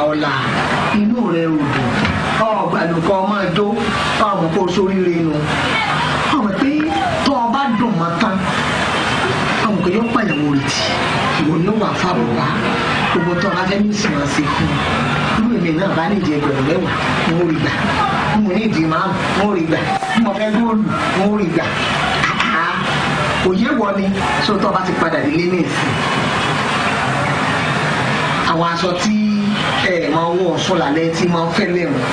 ọ̀la inú rẹ̀ ò dùn ọ̀gbàlùkọ́ máa jó ọmọ kó sóríire nu ọmọ pé tó o bá dùn mọ́ tán ọmọ kò yọ pàyàwó rẹ̀ tì ìwọ ni ó wà fáwọn wá gbogbo tó o bá fẹ́ ní ìsìn wọn ṣe fún un irú èmi náà bá ní ìdí ẹgbẹ̀rún mẹ́wàá ń rí gbà mo ní ìdí márùn ń rí gbà mo fẹ́ góòlù ń rí gbà òye wọ ni sótọ́ bá ti padà délé ní ìsìn àwọn aṣọ tí máa wọ ọ̀ṣọ́ lálẹ́ tí máa ń fẹ́lẹ̀ mọ́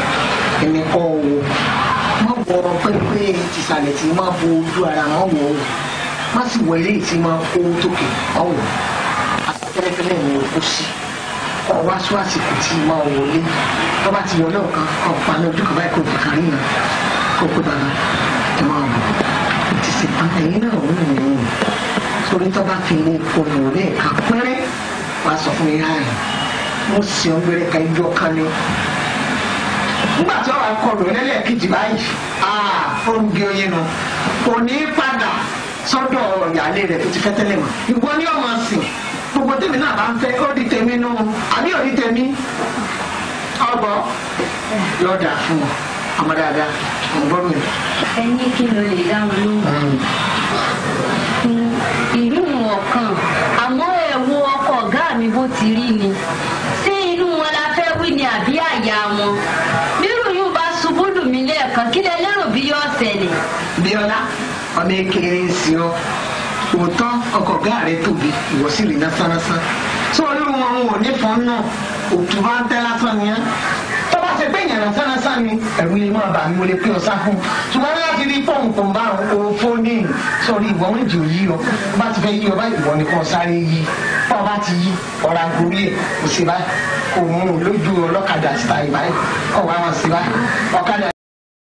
ẹni kọ́ wọ má wọ pẹ́pẹ́ tìsàlẹ̀ tí máa bo ojú ara má wọ ọ́ má sì wọ ilé tí máa kó tókè má wọ aṣọ fẹ́lẹ́fẹ́lẹ́ ni o kó sí ọwọ́ aṣọ àsìkò tí máa wọlé tó bá ti wọlé ọ̀kan ọ̀pá náà ojú kan báyìí kò fi kárí náà kó pé bàbá ẹ máa bọ̀ ti sì pa ẹ̀yìn náà wọ́n mú un sórí tó bá fi lè fọmọ rẹ̀ ká pẹ́rẹ́ wàá sọ fún mi láàyè mo sì ń gbére ka ijó kan ní. nígbà tí wọ́n kọ lò lẹ́lẹ́kejì báyìí fóńgé oyin nu kò ní í padà sọ́dọ̀ ìyáálé rẹ̀ tó ti fẹ́ tẹ́lẹ̀ mọ́ ìwọ ni ọmọ sìn gbogbo tèmi náà bá ń fẹ́ ó di tèmi nù àbí ò di tèmi ọgbọ lọ́dà fún ọ ọmọ dáadáa ọgbọ́n mi. ẹni kí ló lè dá wọn lóhùn ìlú ọ̀kan àmọ́ ẹ̀wù ọkọ̀ ọ̀gá mi bó ti rí ni sí inú wọn la fẹ́ wí ni àbí àyà wọn bírù yóò bá ṣubú lù mí lẹ́ẹ̀kan kí lẹ lérò bí yóò ṣẹlẹ̀. Bíọ́lá ọmọ ekele ń sin ọ òótọ́ ọkọ̀ ọ̀gá rẹ tóbi ìwọ sì rí lásánlásán tí olórí wọn ò ní fọ́n náà òtún bá ń tẹ́ lásán ni ẹ́ tọ́ba ṣe pé ìyàrá lásán ni ẹ̀rù yìí máa bà mí mo lè pín ọ sá fún ṣùgbọ́n láti rí fóònù tó ń bá òun fóònù sọ̀rọ̀ ìwọ ń jò yí ọ bá ti fẹ́ yí ọ báyìí ìwọ nìkan sáré yí bọ́ọ̀ bá ti yí ọ̀rọ̀ àgórí ẹ̀ kò sí báyìí òun lójú ọlọ́kadà síta ìbáyìí ọ̀wá wọn sí báyìí ọ̀kadà.